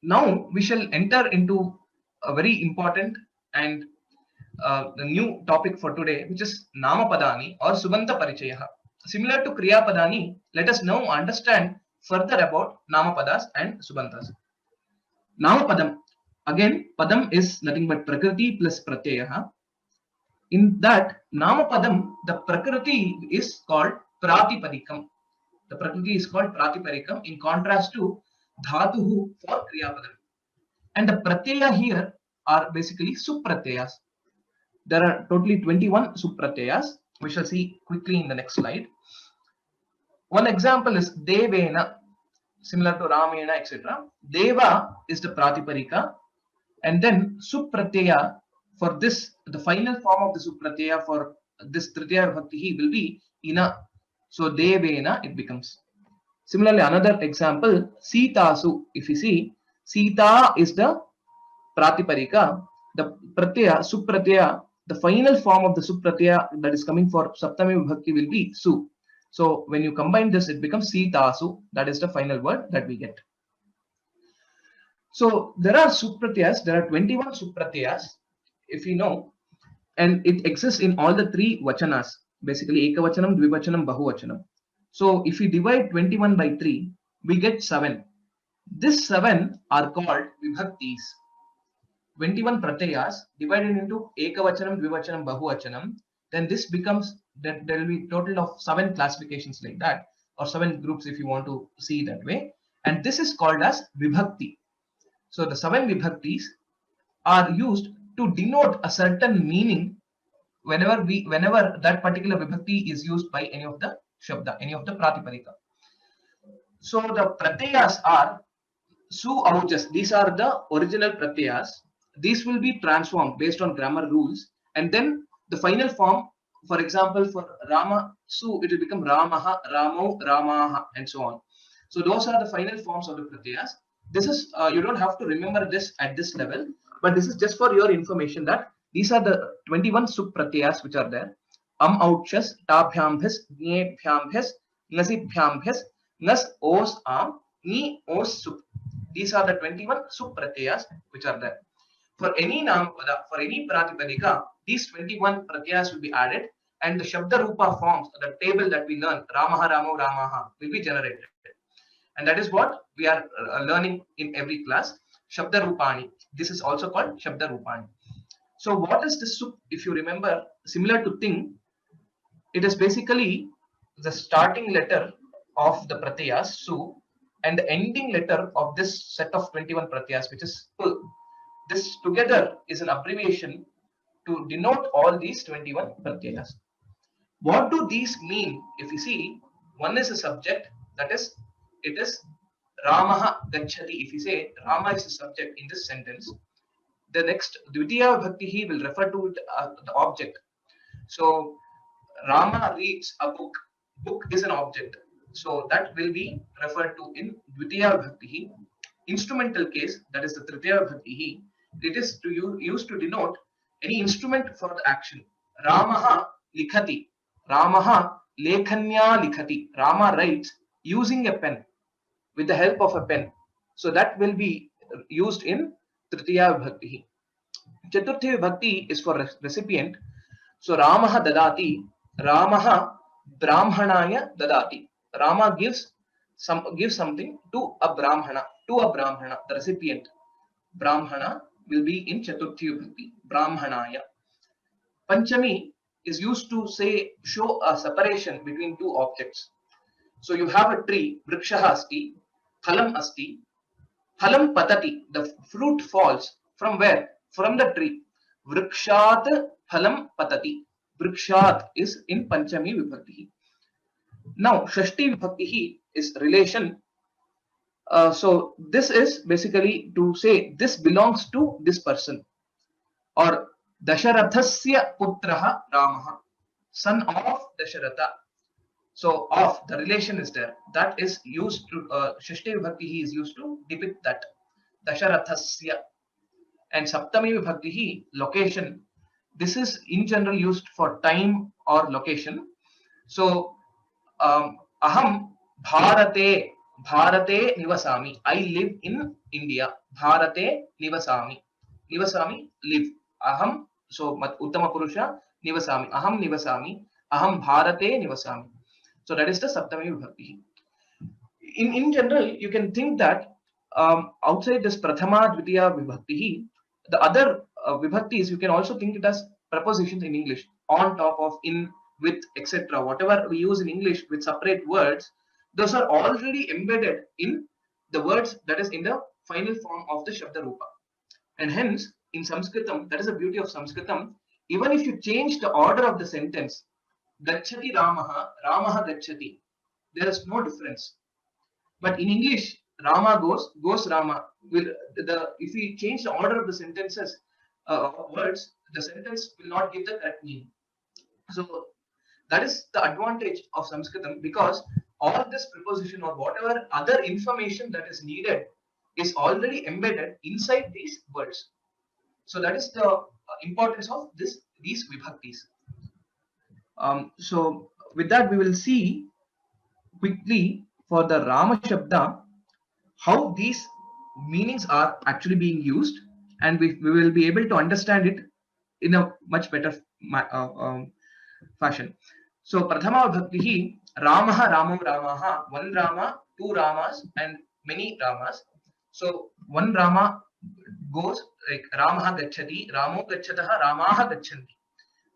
Now we shall enter into a very important and the new topic for today, which is Namapadani or Subanta Parichayaha. Similar to Kriya Padani, let us now understand further about Namapadas and Subantas. Namapadam. Again, Padam is nothing but Prakriti plus Pratyayaha. In that Namapadam, the Prakriti is called Pratipadikam. The Prakriti is called Pratipadikam in contrast to Dhatuhu for Kriyapadam. And the Pratyaya here are basically Supratyayas. There are totally 21 Supratyayas. We shall see quickly in the next slide. One example is Devena, similar to Ramena, etc. Deva is the Pratiparika, and then Supratyaya for this, the final form of the Supratyaya for this Tritiya Vibhakti will be Ina. So Devena it becomes. Similarly, another example, Sitasu. If you see, Sita is the Pratiparika, the Pratyaya, Supratyaya, the final form of the Supratyaya that is coming for Saptami Vibhakti will be Su. So when you combine this, it becomes Sitasu. That is the final word that we get. So there are Supratyayas, there are 21 Supratyayas, if you know, and it exists in all the three Vachanas, basically Ekavachanam, Dvivachanam, Bahuvachanam. So if we divide 21 by 3, we get 7. These 7 are called Vibhaktis. 21 pratyayas divided into Ekavachanam, Dvivachanam, Bahuvachanam, then this becomes that there will be total of 7 classifications like that, or 7 groups if you want to see that way. And this is called as Vibhakti. So the 7 Vibhaktis are used to denote a certain meaning whenever that particular Vibhakti is used by any of the Shabda, any of the Pratipadika. So the pratyayas are Su Aujas. These are the original pratyayas. These will be transformed based on grammar rules, and then the final form, for example, for Rama Su, it will become Ramaha, Ramo, Ramaha, and so on. So those are the final forms of the pratyayas. This is you don't have to remember this at this level, but this is just for your information that these are the 21 supratyayas which are there. Auchas, Tabhyambhas, Gnebhyambhas, Nasibhyambhas, Nas Os Am, Ni Os Sup. These are the 21 supratyayas which are there. For any Namapada, for any Pratipadika, these 21 pratyayas will be added, and the Shabda Rupa forms, the table that we learn, Ramaha, Ramo, Ramaha, will be generated. And that is what we are learning in every class, Shabda Rupani. This is also called Shabda Rupani. So what is this Sup? If you remember, similar to Ting, it is basically the starting letter of the pratyayas, Su, and the ending letter of this set of 21 pratyayas, which is Pul. This together is an abbreviation to denote all these 21 pratyayas. What do these mean? If you see, one is a subject, that is, it is Ramaha Gachati. If you say Rama is a subject in this sentence, the next Dvitiya Bhakti will refer to it, the object. So Rama reads a book. Book is an object. So that will be referred to in Dvitiya Bhakti. Instrumental case, that is the Tritiya Bhakti, it is used to denote any instrument for the action. Ramaha likhati. Ramaha lekhanya likhati. Rama writes using a pen, with the help of a pen. So that will be used in Tritiya Bhakti. Chaturthi Bhakti is for recipient. So Ramaha dadati. Ramaha brahmanaya dadati. Rama gives something to a brahmana, the recipient. Brahmana will be in Chaturthi Bhakti, Brahmanaya. Panchami is used to show a separation between two objects. So you have a tree, Vrikshaha asti, Phalam asti, Phalam patati, the fruit falls from where? From the tree. Vrikshat Phalam patati. Vrikshat is in Panchami Vibhakti. Now, Shashti Vibhakti is relation. So this is basically to say this belongs to this person, or Dasharathasya putraha Ramaha, son of Dasharatha. So of the relation is there, that is used to Shashti Vibhakti is used to depict that Dasharathasya. And Saptami Vibhakti location, this is in general used for time or location. So aham Bharate Bharate nivasami. I live in India. Bharate nivasami. Nivasami, live. Aham, so Uttama Purusha, nivasami. Aham nivasami. Aham Bharate nivasami. So that is the Saptami Vibhakti. In general, you can think that outside this Prathama, Dvitiya Vibhakti, the other Vibhaktis, you can also think it as prepositions in English, on top of, in, with, etc. Whatever we use in English with separate words, those are already embedded in the words that is in the final form of the Shabda Rupa. And hence, in Sanskritam, that is the beauty of Sanskritam, even if you change the order of the sentence, Gachati Ramaha, Ramaha Gachati, there is no difference. But in English, Rama goes Rama. Will the if we change the order of the sentences, words, the sentence will not give the correct meaning. So that is the advantage of Sanskritam, because all this preposition or whatever other information that is needed is already embedded inside these words. So that is the importance of these vibhaktis. So with that, we will see quickly for the Rama Shabda how these meanings are actually being used, and we will be able to understand it in a much better fashion. So Prathama Bhakti, Ramaha Ramam Ramaha, one Rama, two Ramas, and many Ramas. So one Rama goes like Ramaha Gachati, Ramo Gachataha, Ramaha Gachanti.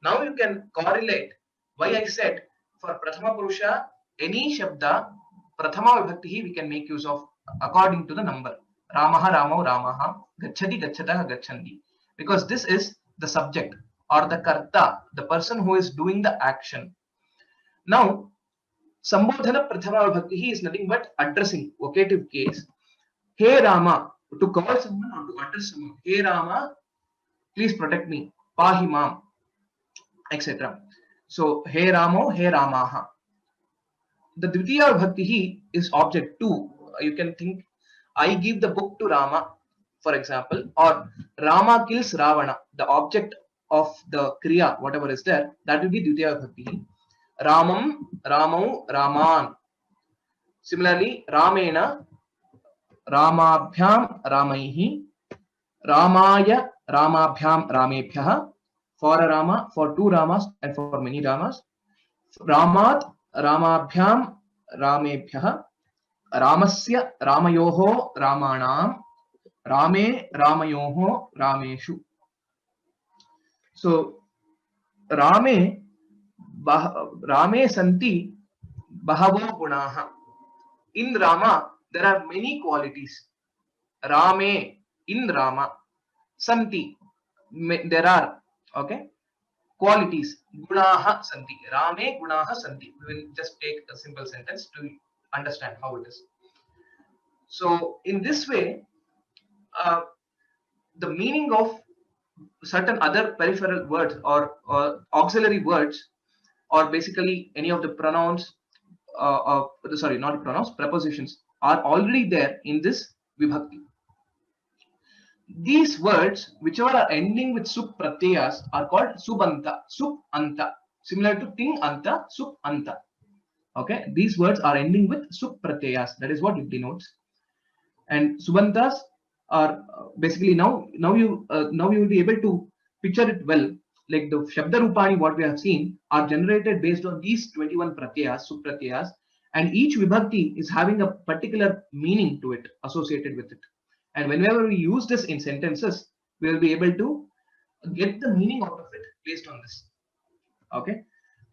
Now you can correlate why I said for Prathama Purusha, any Shabda, Prathama Vibhakti we can make use of according to the number. Ramaha Ramo Ramaha, Gachati Gachataha Gachanti. Because this is the subject or the Karta, the person who is doing the action. Now, Sambodhana Prathama Vibhakti is nothing but addressing, vocative case. Hey Rama, to call someone or to address someone. Hey Rama, please protect me. Pahi Mam, etc. So, Hey Ramo, Hey Ramaha. The Dvitiya Bhakti is object too. You can think, I give the book to Rama, for example, or Rama kills Ravana, the object of the Kriya, whatever is there, that will be Dvitiya Bhakti. Ramam, Ramau, Raman. Similarly, Ramena, Ramabhyam, Ramaihi, Ramaya, Ramabhyam, Ramebhyaha, for a Rama, for two Ramas, and for many Ramas. Ramat, Ramabhyam, Ramebhyaha, Ramasya, Ramayoho, Ramanam, Rame, Ramayoho, Rameshu. So, Rame, Rame Santi, Bahavo Gunaha. In Rama, there are many qualities. Rame, in Rama, Santi, there are, okay, qualities. Gunaha Santi. Rame Gunaha Santi. We will just take a simple sentence to understand how it is. So, in this way, the meaning of certain other peripheral words or auxiliary words, or basically any of the pronouns, sorry, not pronouns, prepositions, are already there in this vibhakti. These words, whichever are ending with sup pratyayas, are called subanta, sup anta, similar to ting anta, sup anta. Okay, these words are ending with sup pratyayas. That is what it denotes. And subantas are basically now you will be able to picture it well. Like the Shabda Rupani, what we have seen, are generated based on these 21 pratyayas, sup pratyayas, and each vibhakti is having a particular meaning to it, associated with it. And whenever we use this in sentences, we will be able to get the meaning out of it based on this. Okay.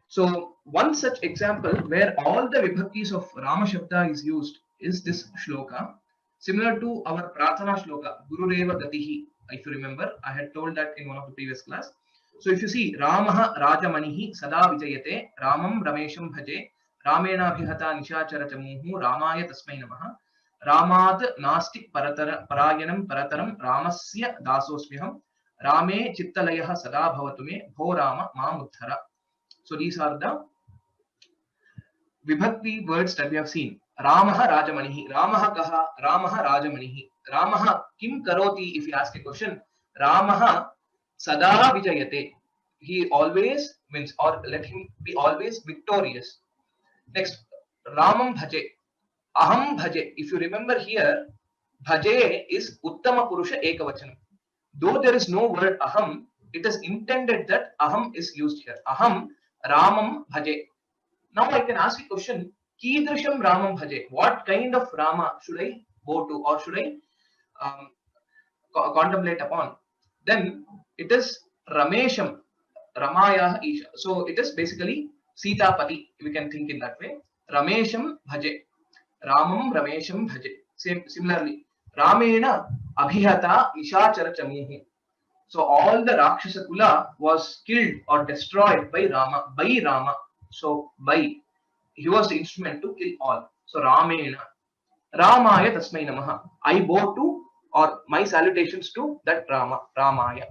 So one such example where all the vibhaktis of Rama Shabda is used is this shloka. Similar to our Prathana shloka, Gurureva Gatihi. If you remember, I had told that in one of the previous class. So if you see, Ramaha Rajamanihi Sada Vijayate, Ramam Ramesham Bhaje, Ramena Bhihata Nishachara Chamuhu, Ramaya Tasmai Namaha, Ramat Nastik Parayanam Parataram, Ramasya Dasosmiham, Rame Chittalayaha Sada Bhavatume, Bho Rama Mamuddhara. So these are the vibhakti words that we have seen. Ramaha Rajamanihi, Ramaha Kaha, Ramaha Rajamanihi, Ramaha Kim Karoti, if you ask a question, Ramaha Sada Vijayate, he always wins, or let him be always victorious. Next, Ramam Bhaje, aham bhaje. If you remember here, bhaje is uttama purusha ekavachanam. Though there is no word aham, it is intended that aham is used here. Aham ramam bhaje. Now I can ask a question. Kidrisham ramam bhaje. What kind of Rama should I go to, or should I um, contemplate upon? Then it is Ramesham, Ramaya Isha. So it is basically Sita Pati. We can think in that way. Ramesham bhaje. Ramam Ramesham bhaje. Similarly, Ramena Abhihata Nishachara Chamuhu. So all the Rakshasa Kula was killed or destroyed by Rama. By Rama. So by, he was the instrument to kill all. So Ramena. Ramaya Tasmai Namaha. I bow to, or my salutations to that Rama. Ramaya.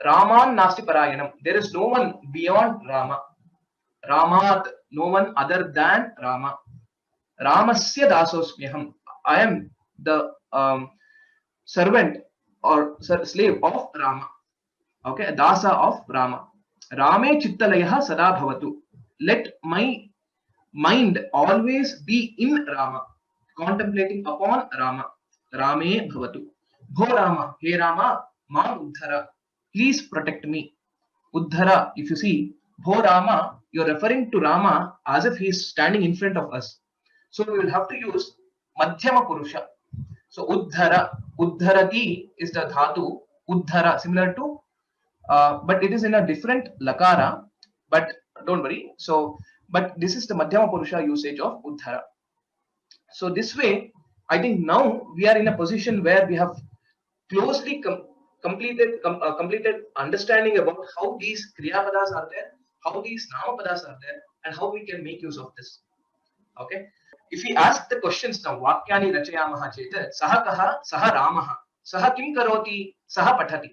Raman Nasti Parayanam. There is no one beyond Rama. Ramat, no one other than Rama. Ramasya Dasosmyaham. I am the servant or slave of Rama. Okay, Dasa of Rama. Rame Chittalayaha Sada Bhavatu. Let my mind always be in Rama, contemplating upon Rama. Rame Bhavatu. Bho Rama, hey Rama, Ma Uddhara. Please protect me. Uddhara, if you see, Bho Rama, you're referring to Rama as if he is standing in front of us. So we will have to use Madhyama Purusha. So Uddhara, Uddharati is the dhatu, Uddhara, similar to, but it is in a different lakara, but don't worry. So, but this is the Madhyama Purusha usage of Uddhara. So this way, I think now we are in a position where we have closely completed understanding about how these Kriyapadas are there, how these Namapadas are there, and how we can make use of this. Okay. If we ask the questions now, Vakyani Rachayamaha Cheta, Saha Kaha, Saha Ramaha, Saha Kim Karoti, Saha Patati.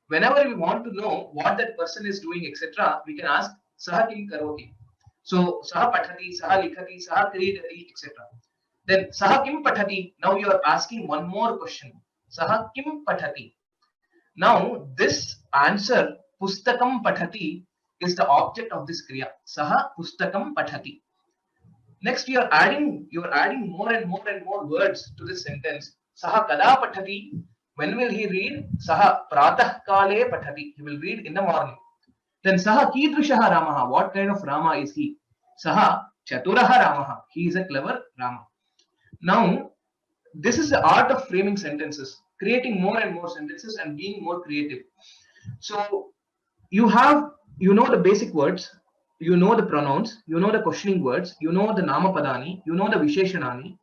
Whenever we want to know what that person is doing, etc., we can ask Saha Kim Karoti. So Saha Patati, Saha Likhati, Saha Kridati, etc. Then Saha Kim Patati. Now you are asking one more question. Saha Kim Patati. Now this answer, Pustakam Patati, is the object of this Kriya. Saha Pustakam Patati. Next, you are adding more and more words to this sentence. Saha kada pathati. When will he read? Saha pratah kale pathati. He will read in the morning. Then saha kidrishaha Ramaha. What kind of Rama is he? Saha chaturaha Ramaha. He is a clever Rama. Now, this is the art of framing sentences, creating more and more sentences and being more creative. So you know the basic words. You know the pronouns, you know the questioning words, you know the Namapadani, you know the Visheshanani.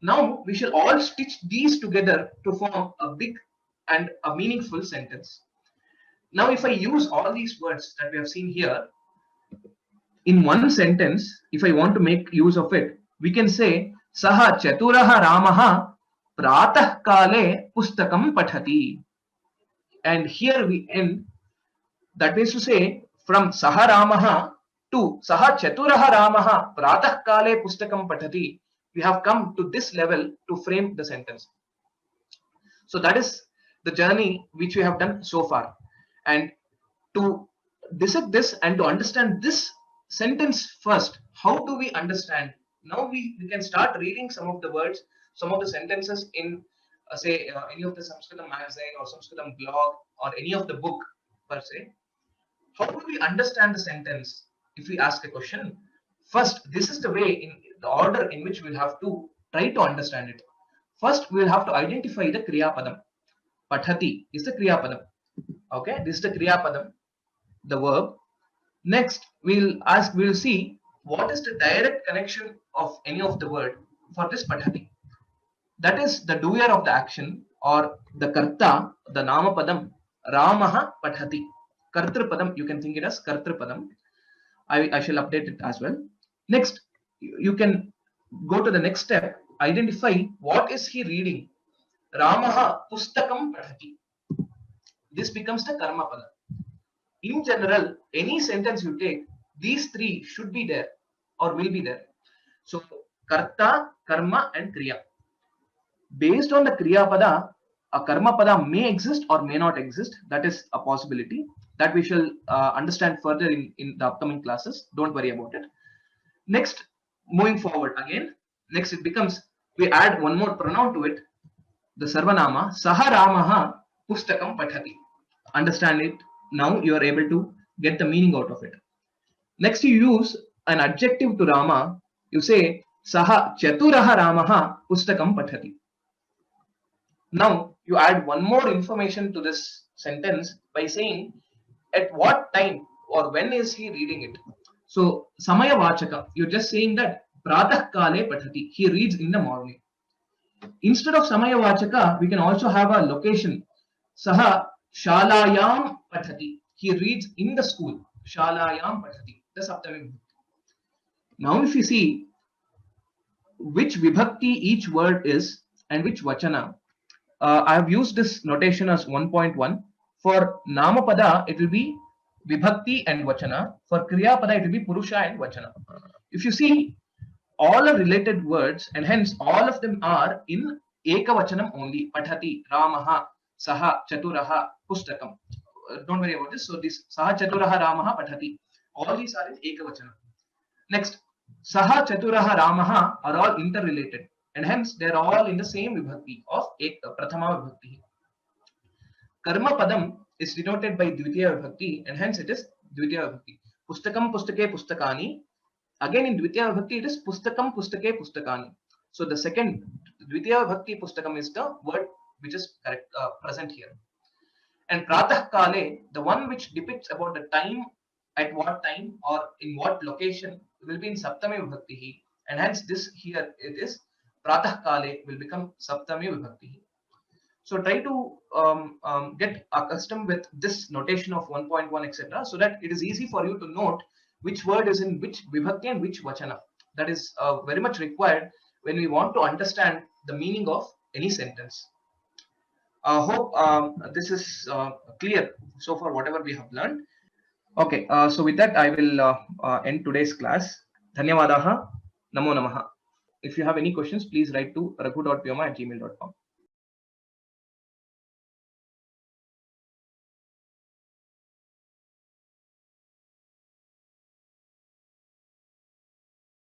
Now we shall all stitch these together to form a big and a meaningful sentence. Now if I use all these words that we have seen here in one sentence, if I want to make use of it, we can say Saha Chaturaha Ramaha Pratah Kale Pustakam Pathati. And here we end. That is to say, from Saha Ramaha to Saha Chaturaha Ramaha Pratah Kale Pustakam Pathati, we have come to this level to frame the sentence. So that is the journey which we have done so far. And to dissect this and to understand this sentence first, how do we understand? Now we can start reading some of the words, some of the sentences in say any of the Sanskritam magazine or Sanskritam blog or any of the book per se. How do we understand the sentence? If we ask a question, first, this is the way, in the order in which we'll have to try to understand it. First, we'll have to identify the Kriya Padam. Pathati is the Kriya Padam. Okay, this is the Kriya Padam, the verb. Next, we'll see what is the direct connection of any of the word for this Pathati. That is the doer of the action or the Karta, the Nama Padam, Ramaha Pathati. Kartrapadam, you can think it as Kartrapadam. I shall update it as well. Next, you can go to the next step. Identify what is he reading. Ramaha Pustakam Pathati. This becomes the Karma Padam. In general, any sentence you take, these three should be there or will be there. So, Karta, Karma and Kriya. Based on the Kriya Pada, a Karma Pada may exist or may not exist. That is a possibility that we shall understand further in the upcoming classes. Don't worry about it. Next, moving forward again, Next it becomes, we add one more pronoun to it, the Sarvanama, Saha Ramaha Pustakam Pathati. Understand it. Now you are able to get the meaning out of it. Next you use an adjective to Rama. You say Saha Chaturaha Ramaha Pustakam Pathati. Now you add one more information to this sentence by saying at what time or when is he reading it. So Samaya Vachaka, you're just saying that Pratah Kale Pathati, he reads in the morning. Instead of Samaya Vachaka, we can also have a location. Saha Shalayam Pathati, he reads in the school. Shalayam Pathati, the Saptami. Now if you see which vibhakti each word is and which vachana, I have used this notation as 1.1. For Namapada, it will be Vibhakti and Vachana. For Kriyapada, it will be Purusha and Vachana. If you see, all are related words and hence all of them are in Ekavachanam only. Pathati, Ramaha, Saha, Chaturaha, Pustakam. Don't worry about this. So this Saha, Chaturaha, Ramaha, Pathati. All these are in Ekavachanam. Next, Saha, Chaturaha, Ramaha are all interrelated. And hence they are all in the same vibhakti of Prathama vibhakti. Karma padam is denoted by Dvitiya vibhakti and hence it is Dvitiya vibhakti. Pustakam pustake pustakani. Again in Dvitiya vibhakti it is Pustakam pustake pustakani. So the second Dvitiya vibhakti pustakam is the word which is correct, present here. And Pratah Kale, the one which depicts about the time, at what time or in what location, will be in Saptami vibhakti. And hence this here it is Pratah Kale will become Saptami Vibhakti. So try to get accustomed with this notation of 1.1 etc. so that it is easy for you to note which word is in which Vibhakti and which Vachana. That is very much required when we want to understand the meaning of any sentence. I hope this is clear so far whatever we have learned. Okay, so with that I will end today's class. Dhanyavadaha. Namo Namaha. If you have any questions, please write to raghu.pyoma@gmail.com.